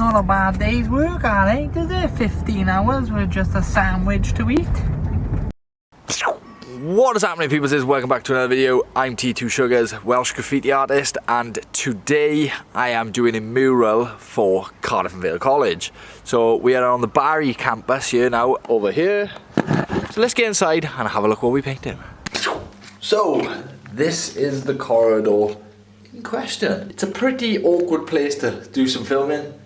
Not a bad day's work, alright, is it? 15 hours with just a sandwich to eat. What is happening, people? Welcome back to another video. I'm T2 Sugars, Welsh graffiti artist, and today I am doing a mural for Cardiff and Vale College. So we are on the Barry campus here now, over here. So let's get inside and have a look what we painted. So this is the corridor in question. It's a pretty awkward place to do some filming,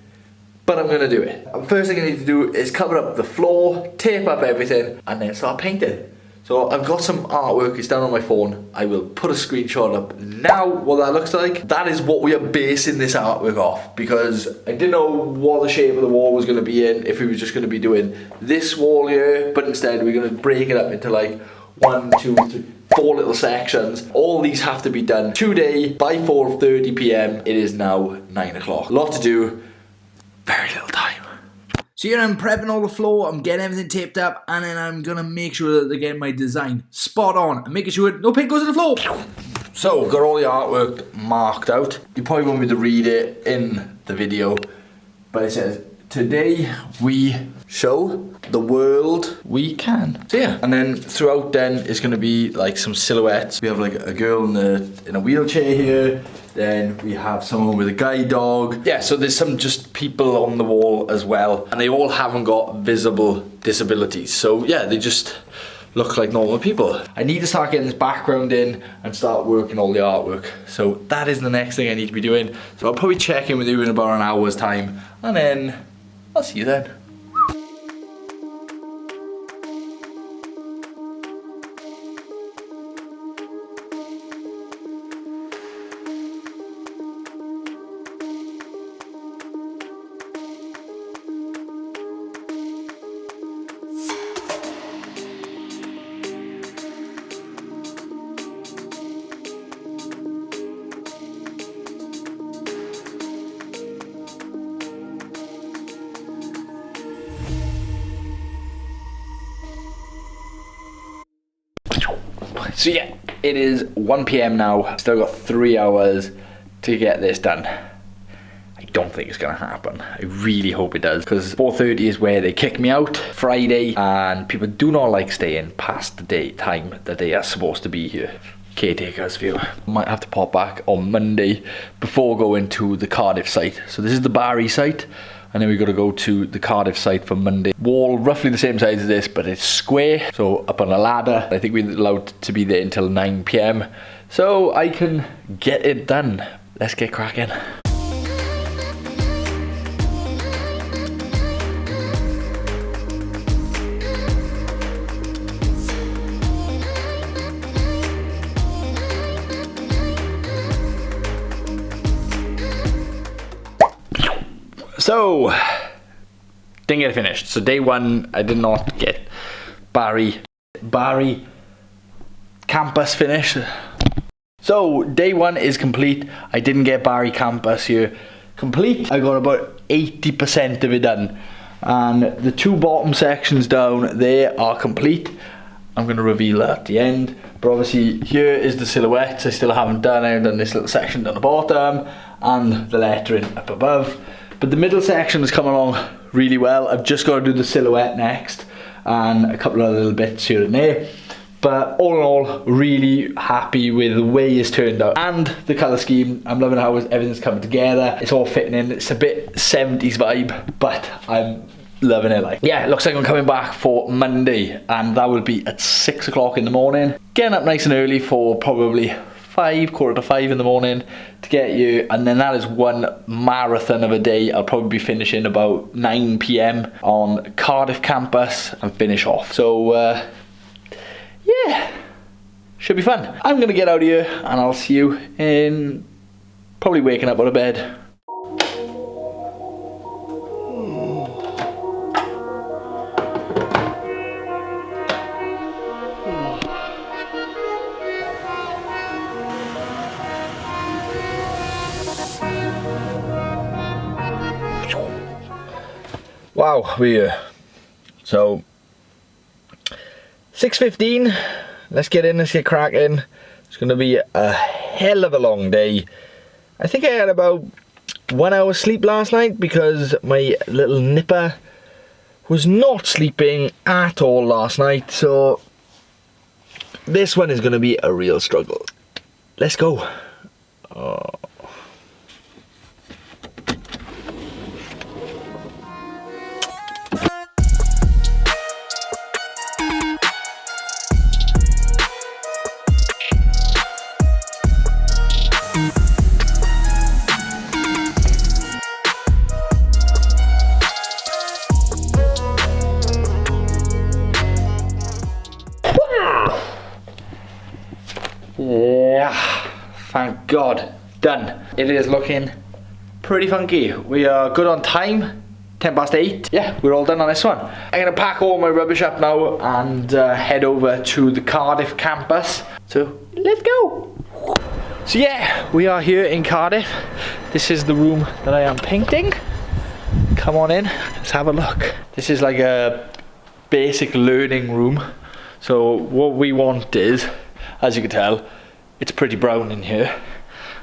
but I'm gonna do it. First thing I need to do is cover up the floor, tape up everything, and then start painting. So I've got some artwork, it's down on my phone. I will put a screenshot up now what that looks like. That is what we are basing this artwork off, because I didn't know what the shape of the wall was gonna be in, if we were just gonna be doing this wall here, but instead we're gonna break it up into like 1, 2, 3, 4 little sections. All these have to be done today by 4:30 p.m. It is now 9 o'clock. A lot to do, very little time. So here I'm prepping all the floor, I'm getting everything taped up, and then I'm gonna make sure that they get my design spot on and making sure no paint goes on the floor. So, got all the artwork marked out. You probably want me to read it in the video, but it says, today we show the world we can. So yeah, and then throughout then is gonna be like some silhouettes. We have like a girl in a wheelchair here. Then we have someone with a guide dog. Yeah, so there's some just people on the wall as well. And they all haven't got visible disabilities. So yeah, they just look like normal people. I need to start getting this background in and start working all the artwork. So that is the next thing I need to be doing. So I'll probably check in with you in about an hour's time. And then I'll see you then. So yeah, it is 1 p.m. now. Still got 3 hours to get this done. I don't think it's gonna happen. I really hope it does, because 4:30 is where they kick me out Friday, and people do not like staying past the time that they are supposed to be here. Caretaker's view. Might have to pop back on Monday before going to the Cardiff site. So this is the Barry site, and then we've got to go to the Cardiff site for Monday. Wall roughly the same size as this, but it's square, so up on a ladder. I think we're allowed to be there until 9 p.m. so I can get it done. Let's get cracking. So, didn't get it finished. So day one, I did not get Barry campus finished. So day one is complete. I didn't get Barry campus here complete. I got about 80% of it done. And the 2 bottom sections down there are complete. I'm gonna reveal that at the end. But obviously here is the silhouettes I still haven't done. I haven't done this little section down the bottom and the lettering up above. But the middle section has come along really well. I've just got to do the silhouette next and a couple of little bits here and there. But all in all, really happy with the way it's turned out. And the colour scheme, I'm loving how everything's coming together. It's all fitting in. It's a bit 70s vibe, but I'm loving it. Like, yeah, it looks like I'm coming back for Monday, and that will be at 6 o'clock in the morning. Getting up nice and early for probably quarter to 5 in the morning to get you, and then that is one marathon of a day. I'll probably be finishing about 9 p.m. on Cardiff campus and finish off. So yeah, should be fun. I'm gonna get out of here and I'll see you in probably waking up out of bed. Wow, we're here. So 6:15, let's get in, let's get cracking. It's gonna be a hell of a long day. I think I had about 1 hour's sleep last night because my little nipper was not sleeping at all last night, so this one is going to be a real struggle. Let's go. Oh. Yeah, thank God, done. It is looking pretty funky. We are good on time, 8:10. Yeah, we're all done on this one. I'm gonna pack all my rubbish up now and head over to the Cardiff campus. So let's go. So yeah, we are here in Cardiff. This is the room that I am painting. Come on in, let's have a look. This is like a basic learning room. So what we want is, as you can tell, it's pretty brown in here,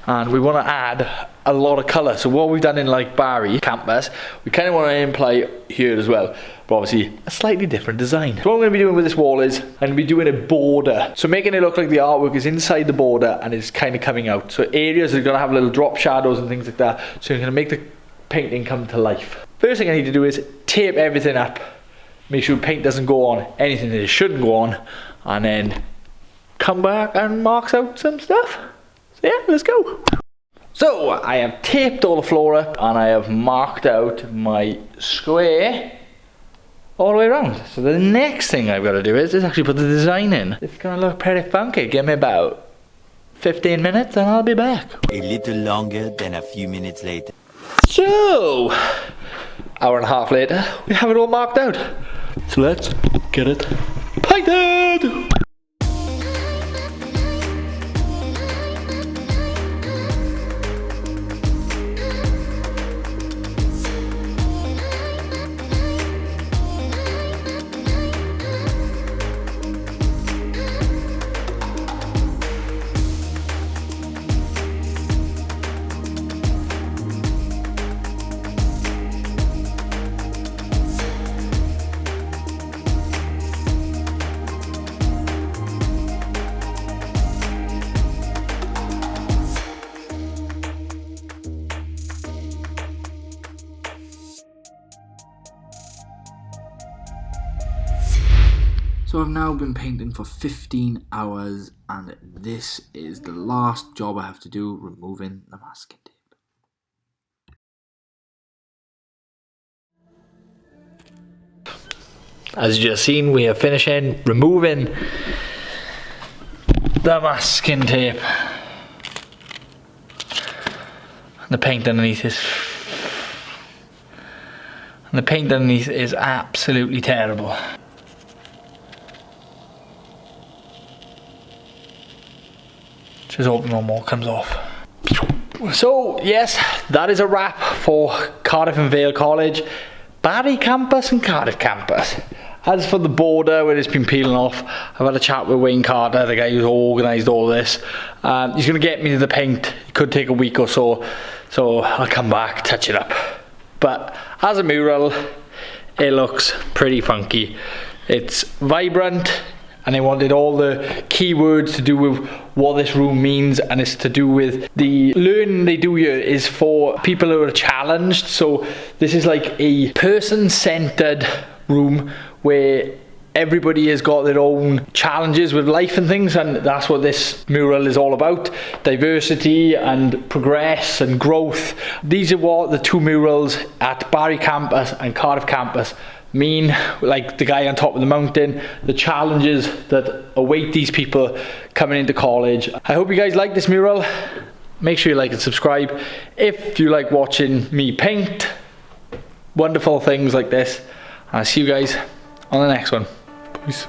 and we want to add a lot of colour. So what we've done in like Barry campus, we kind of want to imply here as well, but obviously a slightly different design. So what I'm going to be doing with this wall is I'm going to be doing a border, so making it look like the artwork is inside the border and is kind of coming out. So areas are going to have little drop shadows and things like that, so you're going to make the painting come to life. First thing I need to do is tape everything up, make sure paint doesn't go on anything that it shouldn't go on, and then come back and marks out some stuff. So yeah, let's go. So I have taped all the floor up and I have marked out my square all the way around. So the next thing I've got to do is actually put the design in. It's gonna look pretty funky. Give me about 15 minutes and I'll be back. A little longer than a few minutes later. So, hour and a half later, we have it all marked out. So let's get it painted. So I've now been painting for 15 hours and this is the last job I have to do, removing the masking tape. As you just seen, we are finishing removing the masking tape. The paint underneath is absolutely terrible. Just hope no more comes off. So yes, that is a wrap for Cardiff and Vale College, Barry campus and Cardiff campus. As for the border where it's been peeling off, I've had a chat with Wayne Carter, the guy who's organised all this. He's going to get me to the paint. It could take a week or so, so I'll come back, touch it up. But as a mural, it looks pretty funky. It's vibrant, and I wanted all the keywords to do with what this room means, and it's to do with the learning they do here is for people who are challenged. So this is like a person-centered room where everybody has got their own challenges with life and things, and that's what this mural is all about. Diversity and progress and growth. These are what the two murals at Barry campus and Cardiff campus mean, like the guy on top of the mountain, the challenges that await these people coming into college. I hope you guys like this mural. Make sure you like and subscribe if you like watching me paint wonderful things like this. I'll see you guys on the next one. Peace.